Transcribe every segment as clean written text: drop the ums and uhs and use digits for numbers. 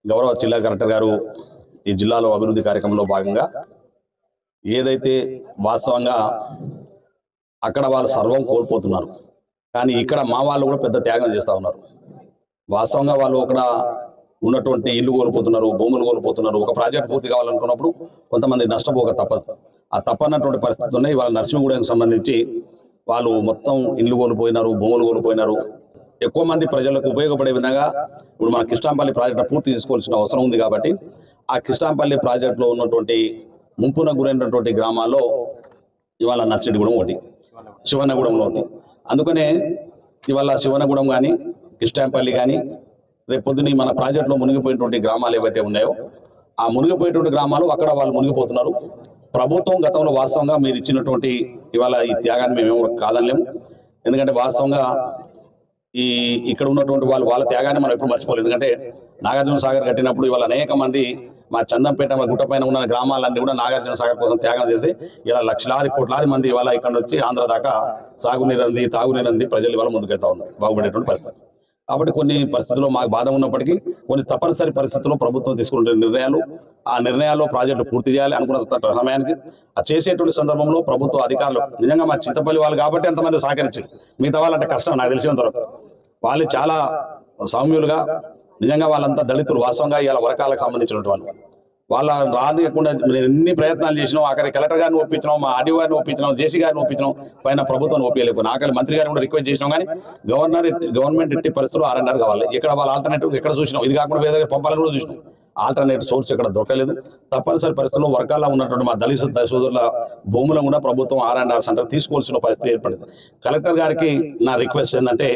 గౌరవ జిల్లా కలెక్టర్ గారు ఈ జిల్లాలో అభివృద్ధి కార్యక్రమంలో భాగంగా ఏదైతే వాస్తవంగా అక్కడ వాళ్ళు సర్వం కోల్పోతున్నారు, కానీ ఇక్కడ మా వాళ్ళు కూడా పెద్ద త్యాగం చేస్తూ ఉన్నారు. వాస్తవంగా వాళ్ళు అక్కడ ఉన్నటువంటి ఇల్లు కోల్పోతున్నారు, భూములు కోల్పోతున్నారు. ఒక ప్రాజెక్ట్ పూర్తి కావాలనుకున్నప్పుడు కొంతమంది నష్టపోక తప్పదు. ఆ తప్పనటువంటి పరిస్థితి ఉన్నాయి. వాళ్ళ నర్సింహగూడెంకి సంబంధించి వాళ్ళు మొత్తం ఇల్లు కోల్పోయినారు, భూములు కోల్పోయినారు. ఎక్కువ మంది ప్రజలకు ఉపయోగపడే విధంగా ఇప్పుడు మన కిష్టాంపల్లి ప్రాజెక్టు పూర్తి చేసుకోవాల్సిన అవసరం ఉంది. కాబట్టి ఆ కిష్టాంపల్లి ప్రాజెక్టులో ఉన్నటువంటి ముంపున గురైనటువంటి గ్రామాల్లో ఇవాళ నర్సిరెడ్డిగూడెం ఒకటి, శివన్నగూడెంలో ఒకటి. అందుకనే ఇవాళ శివన్నగూడెం కానీ కిష్టాంపల్లి కానీ రేపు పొద్దున మన ప్రాజెక్టులో మునిగిపోయినటువంటి గ్రామాలు ఏవైతే ఉన్నాయో ఆ మునిగిపోయేటువంటి గ్రామాలు అక్కడ వాళ్ళు మునిగిపోతున్నారు. ప్రభుత్వం గతంలో వాస్తవంగా మీరు ఇచ్చినటువంటి ఇవాళ ఈ త్యాగాన్ని మేమేమో కాదనలేము. ఎందుకంటే వాస్తవంగా ఇక్కడ ఉన్నటువంటి వాళ్ళ త్యాగాన్ని మనం ఎప్పుడు మర్చిపోలేదు. ఎందుకంటే నాగార్జున సాగర్ కట్టినప్పుడు ఇవాళ అనేక మంది మా చందంపేట గుట్ట పైన ఉన్న గ్రామాలన్నీ కూడా నాగార్జున సాగర్ కోసం త్యాగం చేసి ఇలా లక్షలాది కోట్లాది మంది ఇవాళ ఇక్కడ వచ్చి ఆంధ్ర దాకా సాగునీరంది తాగునీరంది ప్రజలు ఇవాళ ముందుకెళ్తా ఉన్నారు, బాగుపడేటువంటి పరిస్థితి. కాబట్టి కొన్ని పరిస్థితుల్లో మాకు బాధ ఉన్నప్పటికీ కొన్ని తప్పనిసరి పరిస్థితుల్లో ప్రభుత్వం తీసుకునే నిర్ణయాలు, ఆ నిర్ణయాల్లో ప్రాజెక్టులు పూర్తి చేయాలి అనుకున్న సమయానికి ఆ చేసేటువంటి సందర్భంలో ప్రభుత్వ అధికారులు నిజంగా మా చింతపల్లి వాళ్ళు కాబట్టి ఎంతమంది సహకరించారు. మిగతా వాళ్ళంటే కష్టం నాకు తెలిసినంత వరకు. వాళ్ళు చాలా సౌమ్యులుగా నిజంగా వాళ్ళంతా దళితులు. వాస్తవంగా ఇలా వర్గాలకు సంబంధించినటువంటి వాళ్ళు వాళ్ళ రానియకుండా ఎన్ని ప్రయత్నాలు చేసినాం. ఆఖరి కలెక్టర్ గారిని ఒప్పించినాం, మా ఆర్డీఓ గారిని ఒప్పించినాం, జేసీ గారిని ఒప్పించినాం, పైన ప్రభుత్వాన్ని ఒప్పించలేకపోయినా ఆఖరి మంత్రి గారిని కూడా రిక్వెస్ట్ చేసినాం. కానీ గవర్నమెంట్ ఎట్టి పరిస్థితుల్లో R&R కావాలి. ఇక్కడ వాళ్ళ ఆల్టర్నేటివ్ ఎక్కడ చూసినాం, ఇది కాకుండా వేరే దగ్గర పంపాలని కూడా చూసినాం. ఆల్టర్నేటివ్ సోర్స్ ఇక్కడ దొరకలేదు. తప్పనిసరి పరిస్థితుల్లో వర్గాల్లో ఉన్నటువంటి మా దళిత సోదరుల భూములను కూడా ప్రభుత్వం R&R సెంటర్ తీసుకోవాల్సిన పరిస్థితి ఏర్పడింది. కలెక్టర్ గారికి నా రిక్వెస్ట్ ఏంటంటే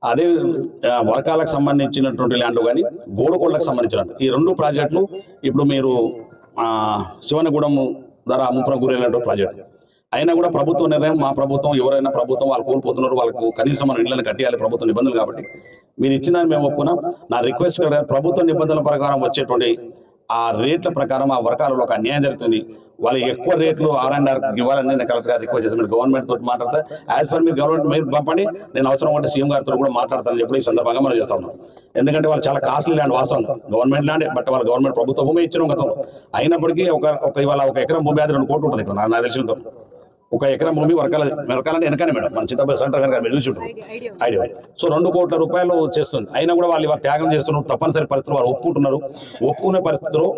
అదే వర్గాలకు సంబంధించినటువంటి ల్యాండ్ కానీ గోడకోళ్ళకు సంబంధించిన ఈ రెండు ప్రాజెక్టులు ఇప్పుడు మీరు శివనగూడెం ధర ముంపున గురైనటువంటి ప్రాజెక్టు అయినా కూడా ప్రభుత్వ నిర్ణయం, మా ప్రభుత్వం ఎవరైనా ప్రభుత్వం వాళ్ళు కోల్పోతున్నారు, వాళ్ళకు కనీసం మన ఇళ్లను కట్టియాలి ప్రభుత్వ నిబంధనలు. కాబట్టి మీరు ఇచ్చిన మేము ఒప్పుకున్నాం. నా రిక్వెస్ట్ ప్రభుత్వ నిబంధనల ప్రకారం వచ్చేటువంటి ఆ రేట్ల ప్రకారం ఆ వర్గాలలో ఒక అన్యాయం జరుగుతుంది. వాళ్ళు ఎక్కువ రేట్లు R&R ఇవ్వాలని నేను కలెక్టర్ గారు రిక్వెస్ట్ చేసి మీరు గవర్నమెంట్ తోటి మాట్లాడతా యాజ్ పర్ మీరు గవర్నమెంట్ మీరు పంపండి, నేను అవసరం ఉంటే సీఎం గారితో కూడా మాట్లాడతాను చెప్పి ఈ సందర్భంగా మనం చేస్తా ఉన్నాం. ఎందుకంటే వాళ్ళు చాలా కాస్ట్లీ ల్యాండ్ వాస్తవం గవర్నమెంట్ ల్యాండ్, బట్ వాళ్ళు గవర్నమెంట్ ప్రభుత్వ భూమి ఇచ్చిన గతంలో. అయినప్పటికీ ఇవాళ ఒక ఎకరం భూమి అది 2 కోట్లు ఉంటుంది. ఇక్కడ నాకు తెలిసినంత ఒక ఎకరం భూమి వర్గాలంటే వెనకనే మేడం మన చింతపల్లి సెంటర్ కనుక మీరు చూసి ఐడియా. సో 2 కోట్ల రూపాయలు చేస్తుంది. అయినా కూడా వాళ్ళు ఇవాళ త్యాగం చేస్తున్నారు. తప్పనిసరి పరిస్థితులు వాళ్ళు ఒప్పుకుంటున్నారు. ఒప్పుకునే పరిస్థితుల్లో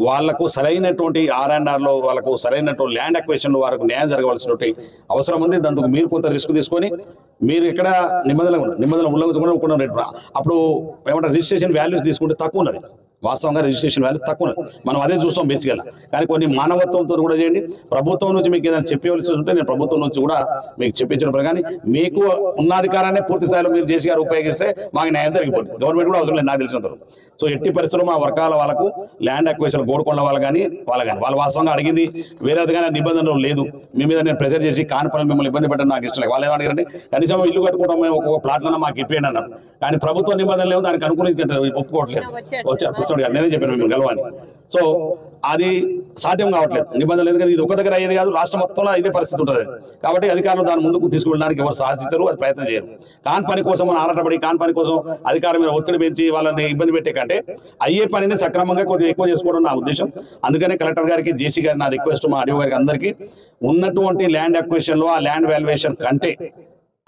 వాళ్లకు సరైనటువంటి R&Rలో వాళ్ళకు సరైనటువంటి ల్యాండ్ అక్విజిషన్లో వారికి న్యాయం జరగవలసినటువంటి అవసరం ఉంది. దానికి మీరు కొంత రిస్క్ తీసుకొని మీరు ఇక్కడ నిబంధనలు ఉల్లంఘించకుండా రేట్ అప్పుడు ఏమంటారు రిజిస్ట్రేషన్ వాల్యూస్ తీసుకుంటే తక్కువ ఉన్నది. వాస్తవంగా రిజిస్ట్రేషన్ వాల్యూ తక్కువ మనం అదే చూస్తాం బేసిక్గా. కానీ కొన్ని మానవత్వంతో కూడా చేయండి. ప్రభుత్వం నుంచి మీకు ఏదైనా చెప్పవలసి ఉంటే నేను ప్రభుత్వం నుంచి కూడా మీకు చెప్పించిన కానీ మీకు ఉన్న అధికారాన్ని పూర్తి స్థాయిలో మీరు జేసీ గారు ఉపయోగిస్తే మాకు న్యాయం జరిగిపోతుంది. గవర్నమెంట్ కూడా అవసరం లేదు నాకు తెలిసినంత. సో ఎట్టి పరిస్థితుల్లో మా వర్గాల వాళ్ళకు ల్యాండ్ అక్విజిషన్ గోడుకొండ వాళ్ళు కానీ వాళ్ళు వాస్తవంగా అడిగింది వేరేదిగానే నిబంధనలు లేదు. మీ మీద నేను ప్రెజర్ చేసి కాని పనులు మిమ్మల్ని ఇబ్బంది పెట్టడం నాకు ఇష్టం లేదు. వాళ్ళు ఏమడిగారంటే కనీసం ఇల్లు కట్టుకోవడం మేము ఒక్కొక్క ప్లాట్లను మాకు ఇప్పియండి అన్నారు. కానీ ప్రభుత్వ నిబంధనలు లేవు, దానికి అనుకుని ఒప్పుకోవట్లేదు. వచ్చారు నేనే చెప్పాను మిమ్మల్ని గెలవని. సో అది సాధ్యం కావట్లేదు నిబంధనలు. ఎందుకంటే ఇది ఒక దగ్గర అయ్యేది కాదు, రాష్ట్రం మొత్తంలో ఇదే పరిస్థితి ఉంటుంది. కాబట్టి అధికారులు దాని ముందుకు తీసుకెళ్ళడానికి ఎవరు సాధించరు, అది ప్రయత్నం చేయరు. కాని పని కోసం మనం ఆరాటపడి కాని పని కోసం అధికారం మీద ఒత్తిడి పెంచి వాళ్ళని ఇబ్బంది పెట్టే కంటే అయ్యే పనిని సక్రమంగా కొద్దిగా ఎక్కువ చేసుకోవడం నా ఉద్దేశం. అందుకనే కలెక్టర్ గారికి జేసీ గారి నా రిక్వెస్ట్, మా ఆర్డీఓ గారికి అందరికీ ఉన్నటువంటి ల్యాండ్ అక్విజిషన్లో ఆ ల్యాండ్ వాల్యుయేషన్ కంటే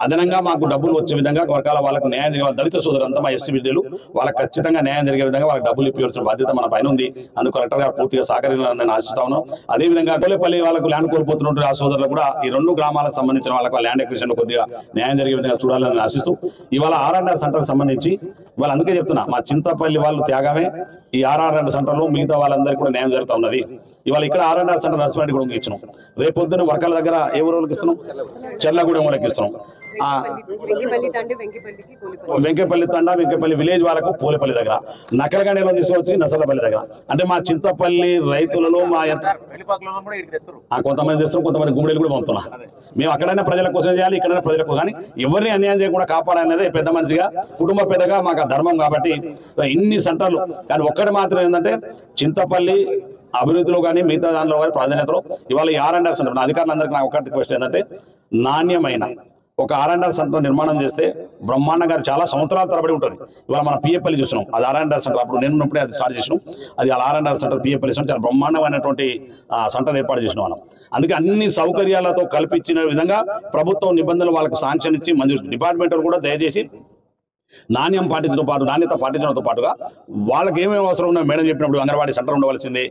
అదనంగా మాకు డబ్బులు వచ్చే విధంగా వర్గాల వాళ్ళకు న్యాయం జరిగే దళిత సోదరులంతా మా ఎస్సీ బిడ్డలు వాళ్ళకి ఖచ్చితంగా న్యాయం జరిగే విధంగా వాళ్ళకి డబ్బులు ఇప్పించాల్సిన బాధ్యత మన పైన ఉంది. అందుకు కలెక్టర్ గారు పూర్తిగా సహకరించాలని నేను ఆశిస్తా ఉన్నాను. అదేవిధంగా గోలేపల్లి వాళ్ళకు ల్యాండ్ కోల్పోతున్నట్టు ఆ సోదరులు కూడా ఈ 2 గ్రామాలకు సంబంధించిన వాళ్ళకు ల్యాండ్ అక్విజిషన్ కొద్దిగా న్యాయం జరిగే విధంగా చూడాలని ఆశిస్తూ ఇవాళ R&R సెంటర్కి సంబంధించి ఇవాళ అందుకే చెప్తున్నా మా చింతపల్లి వాళ్ళు త్యాగమే ఈ R&R సెంటర్లో మిగతా వాళ్ళందరికీ కూడా న్యాయం జరుగుతూ ఉన్నది. ఇవాళ ఇక్కడ R&R సెంటర్ నర్సిరెడ్డిగూడెంకి ఇచ్చినాం. రేపు పొద్దున్న వర్గాల దగ్గర ఏ ఊరికి ఇస్తున్నాం, చెర్లగూడెం వాళ్ళకి ఇస్తున్నాం. వెంకపల్లి తండా వెంకపల్లి విలేజ్ వాళ్ళకు పోలేపల్లి దగ్గర, నకలగండలో తీసుకొచ్చి నసలపల్లి దగ్గర. అంటే మా చింతపల్లి రైతులలో మా కొంతమంది తెస్తారు, కొంతమంది గుమ్మడీలు కూడా పంపుతున్నా. మేము అక్కడైనా ప్రజల కోసం చేయాలి, ఇక్కడైనా ప్రజల కోసం. కానీ ఎవరిని అన్యాయం చేయకుండా కాపాడాలనేది పెద్ద మనిషిగా కుటుంబ పెద్దగా మాకు ధర్మం. కాబట్టి ఇన్ని సెంటర్లు కానీ ఒక్కటి మాత్రం ఏంటంటే చింతపల్లి అభివృద్ధిలో కానీ మిగతా దానిలో కానీ ప్రాధాన్యతలో ఇవాళ R&R సెంటర్ నా అధికారులందరికీ నాకు ఒకటి రిక్వెస్ట్ ఏంటంటే నాణ్యమైన ఒక R&R సెంటర్ నిర్మాణం చేస్తే బ్రహ్మాండంగా చాలా సంవత్సరాల తరబడి ఉంటుంది. ఇవాళ మనం పిఎఫ్ఎల్ చూస్తున్నాం, అది R&R సెంటర్. అప్పుడు నేను ఉన్నప్పుడే అది స్టార్ట్ చేసినాం. అది R&R సెంటర్ పిఎఫ్ఎల్ చాలా బ్రహ్మాండమైనటువంటి సెంటర్ ఏర్పాటు చేసిన వాళ్ళం. అందుకే అన్ని సౌకర్యాలతో కల్పించిన విధంగా ప్రభుత్వం నిబంధనలు వాళ్ళకు శాంక్షన్ ఇచ్చి మంజూరు. డిపార్ట్మెంట్ కూడా దయచేసి నాణ్యత పాటించడంతో పాటుగా వాళ్ళకి ఏమేమి అవసరం ఉన్నాయో మేడం చెప్పినప్పుడు అంగన్వాడీ సెంటర్ ఉండవలసిందే.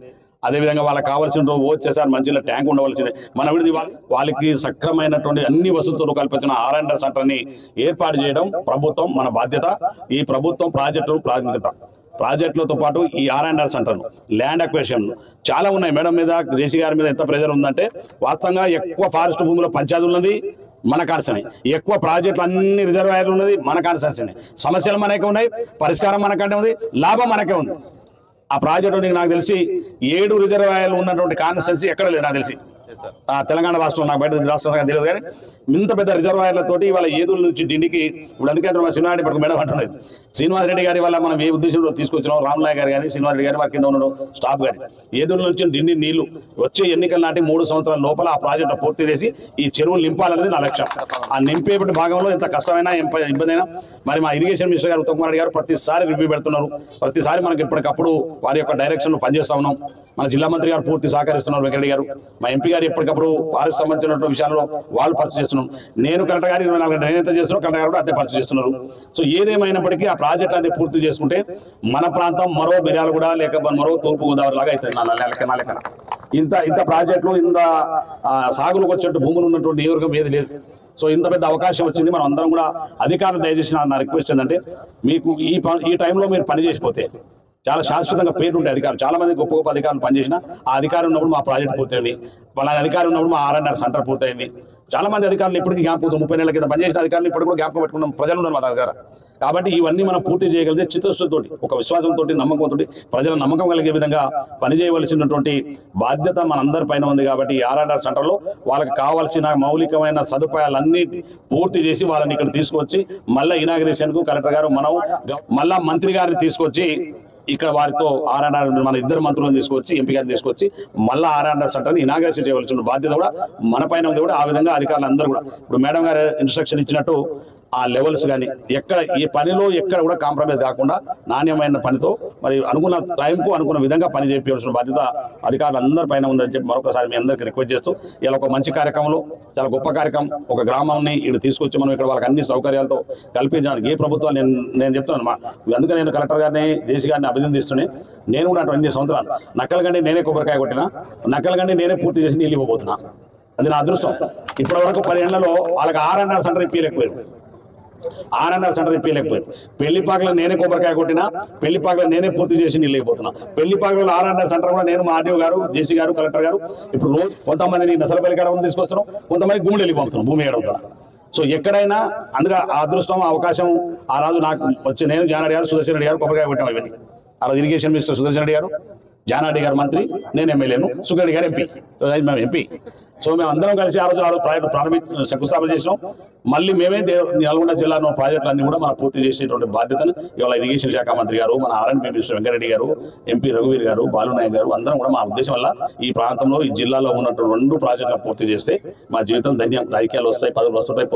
అదేవిధంగా వాళ్ళకి కావాల్సిన వచ్చేసారి మంచిగా ట్యాంక్ ఉండవలసిందే. మన విడిది వాళ్ళకి సక్రమైనటువంటి అన్ని వసతులు కల్పించిన R&R సెంటర్ని ఏర్పాటు చేయడం ప్రభుత్వం మన బాధ్యత. ఈ ప్రభుత్వం ప్రాజెక్టులతో పాటు ఈ R&R సెంటర్ను ల్యాండ్ అక్వేషన్ చాలా ఉన్నాయి. మేడం మీద జేసీ గారి మీద ఎంత ప్రెజర్ ఉందంటే వాస్తవంగా ఎక్కువ ఫారెస్ట్ భూమిలో పంచాయతీ ఉన్నది మన కాన్సనే, ఎక్కువ ప్రాజెక్టులు అన్ని రిజర్వాయర్లు ఉన్నది మన కాన్సనే. సమస్యలు మనకే ఉన్నాయి, పరిష్కారం మనకంటే ఉంది, లాభం మనకే ఉంది. ఆ ప్రాజెక్టు నాకు తెలిసి 7 రిజర్వాయర్లు ఉన్నటువంటి కాన్స్టిట్యున్సీ ఎక్కడ లేదు నాకు తెలిసి. తెలంగాణ రాష్ట్రం, నాకు బయట రాష్ట్రం తెలియదు కానీ ఇంత పెద్ద రిజర్వాయర్లతోటి ఇవాళ ఏదూరు నుంచి ఢిల్లీకి ఇప్పుడు అందుకంటే మా శ్రీనివాసరెడ్డి పట్టుకు మేడం అంటున్నది. శ్రీనివాసరెడ్డి గారి వల్ల మనం ఏ ఉద్దేశంలో తీసుకొచ్చినాం, రామనాయ్ గారు కానీ శ్రీనివాసరెడ్డి గారి వారి కింద ఉండడం స్టాఫ్ గారి ఏదూరు నుంచి ఢిల్లీ నీళ్లు వచ్చే ఎన్నికల నాటి 3 సంవత్సరాల లోపల ఆ ప్రాజెక్టు పూర్తి చేసి ఈ చెరువులు నింపాలనేది నా లక్ష్యం. ఆ నింపేపటి భాగంలో ఎంత కష్టమైనా ఇబ్బంది అయినా మరి మా ఇరిగేషన్ మినిస్టర్ గారు ఉత్తమ్ కుమార్ రెడ్డి గారు ప్రతిసారి రివ్యూ పెడుతున్నారు. ప్రతిసారి మనకి ఎప్పటికప్పుడు వారి యొక్క డైరెక్షన్లో పనిచేస్తా ఉన్నాం. మన జిల్లా మంత్రి గారు పూర్తి సహకరిస్తున్నారు, వెంకటరెడ్డి గారు. మా ఎంపీ గారు ఎప్పటికప్పుడు వారికి సంబంధించినటువంటి విషయాల్లో వాళ్ళు పర్చు చేస్తున్నాం. నేను కలెక్టర్ గారు 24 గంటలు నేనైతే చేస్తున్నాను, కలెక్టర్ గారు కూడా అదే పర్చు చేస్తున్నారు. సో ఏదేమైనప్పటికీ ఆ ప్రాజెక్ట్ అనేది పూర్తి చేసుకుంటే మన ప్రాంతం మరో మిర్యాలగూడ లేక మరో తూర్పు గోదావరి లాగా అవుతుంది. నా లెక్కన ఇంత ప్రాజెక్టులు ఇంత సాగులకు వచ్చేట్టు భూములు ఉన్నటువంటి నియోజకవర్గం ఏది లేదు. సో ఇంత పెద్ద అవకాశం వచ్చింది. మనం అందరం కూడా అధికారులు దయచేసి నా రిక్వెస్ట్ ఏంటంటే మీకు ఈ టైంలో మీరు పని చేసిపోతే చాలా శాశ్వతంగా పేరు ఉంటాయి. అధికారులు చాలా మంది గొప్ప గొప్ప అధికారులు పనిచేసిన ఆ అధికారం ఉన్నప్పుడు మా ప్రాజెక్ట్ పూర్తయింది, వాళ్ళ అధికారం ఉన్నప్పుడు మా R&R సెంటర్ పూర్తయింది. చాలా మంది అధికారులు ఇప్పటికీ జ్ఞాపకం 30 నెలల కింద పనిచేసిన అధికారులు ఇప్పుడు కూడా జ్ఞాపకం పెట్టుకున్నాం, ప్రజలు ఉన్నారు మా దగ్గర. కాబట్టి ఇవన్నీ మనం పూర్తి చేయగలిగితే చిత్తశుద్ధితోటి, ఒక విశ్వాసంతో, నమ్మకంతో, ప్రజల నమ్మకం కలిగే విధంగా పనిచేయవలసినటువంటి బాధ్యత మనందరి పైన ఉంది. కాబట్టి ఈ R&R సెంటర్లో వాళ్ళకి కావాల్సిన మౌలికమైన సదుపాయాలన్నీ పూర్తి చేసి వాళ్ళని ఇక్కడ తీసుకొచ్చి మళ్ళీ ఇనాగ్రేషన్కు కలెక్టర్ గారు మనం మళ్ళా మంత్రి గారిని తీసుకొచ్చి ఇక్కడ వారితో R&R మన ఇద్దరు మంత్రులను తీసుకొచ్చి ఎంపీ గారిని తీసుకొచ్చి మళ్ళీ R&R సెంటర్ని ఇనాగ్రేషన్ చేయవలసిన బాధ్యత కూడా మన పైన ఉంది. కూడా ఆ విధంగా అధికారులు అందరూ కూడా ఇప్పుడు మేడం గారు ఇన్స్ట్రక్షన్ ఇచ్చినట్టు ఆ లెవెల్స్ కానీ ఎక్కడ ఈ పనిలో ఎక్కడ కూడా కాంప్రమైజ్ కాకుండా నాణ్యమైన పనితో మరి అనుకున్న టైంకు అనుకున్న విధంగా పని చేయించాల్సిన బాధ్యత అధికారులు అందరి పైన ఉందని చెప్పి మరొకసారి మీ అందరికీ రిక్వెస్ట్ చేస్తూ ఇలా ఒక మంచి కార్యక్రమంలో చాలా గొప్ప కార్యక్రమం ఒక గ్రామాన్ని ఇక్కడ తీసుకొచ్చి మనం ఇక్కడ వాళ్ళకి అన్ని సౌకర్యాలతో కల్పించడానికి ఏ ప్రభుత్వం నేను చెప్తున్నాను. అందుకే నేను కలెక్టర్ గారిని జేసీ గారిని అభినందిస్తూనే నేను కూడా అటు 2 సంవత్సరాలు నక్కలగండి నేనే కొబ్బరికాయ కొట్టినా, నక్కలగండి నేనే పూర్తి చేసి నీళ్ళు ఇవ్వబోతున్నా. అది నా అదృష్టం. ఇప్పటి వరకు 10 ఏళ్లలో వాళ్ళకి R&R సెంటర్ ఇప్పలేకపోయారు. R&R centre ఇప్పలేకపోయారు. పెళ్లిపాకలో నేనే కొబ్బరికాయ కొట్టినా, పెళ్లిపాకలో నేనే పూర్తి చేసి నీళ్ళు అయిపోతున్నా. పెళ్లిపాకలో R&R సెంటర్ కూడా నేను మా ఆర్డీఓ గారు, జేసీ గారు, కలెక్టర్ గారు ఇప్పుడు రోజు కొంతమందిని నసలపల్లి కాడ తీసుకొస్తున్నాం, కొంతమంది గుండె వెళ్ళిపోతున్నాం భూమి వేయడం కూడా. సో ఎక్కడైనా అందుకే ఆ అదృష్టం అవకాశం ఆ రోజు నాకు వచ్చి నేను జానారెడ్డి గారు, సుదర్శన్ రెడ్డి గారు కొబ్బరికాయ కొట్టాం. ఇవన్నీ ఆ రోజు ఇరిగేషన్ మినిస్టర్ సుదర్శన్ రెడ్డి గారు, జానారెడ్డి గారు మంత్రి, నేను ఎమ్మెల్యేను, సుగరెడ్డి గారు ఎంపీ. సో మేము ఎంపీ. సో మేము అందరం కలిసి ఆ రోజు ప్రాజెక్టు శంకుస్థాపన చేసాం. మళ్ళీ మేమే నల్గొండ జిల్లాలో ప్రాజెక్టులన్నీ కూడా మనం పూర్తి చేసేటువంటి బాధ్యతను ఇవాళ ఇరిగేషన్ శాఖ మంత్రి గారు, మన R&B మినిస్టర్ వెంకటరెడ్డి గారు, ఎంపీ రఘువీర్ గారు, బాలునాయక్ గారు అందరం కూడా మా ఉద్దేశం వల్ల ఈ ప్రాంతంలో ఈ జిల్లాలో ఉన్నటువంటి 2 ప్రాజెక్టులు పూర్తి చేస్తే మా జీవితం ధన్యం. రాజకీయాలు వస్తాయి, పదవులు వస్తుంటాయి,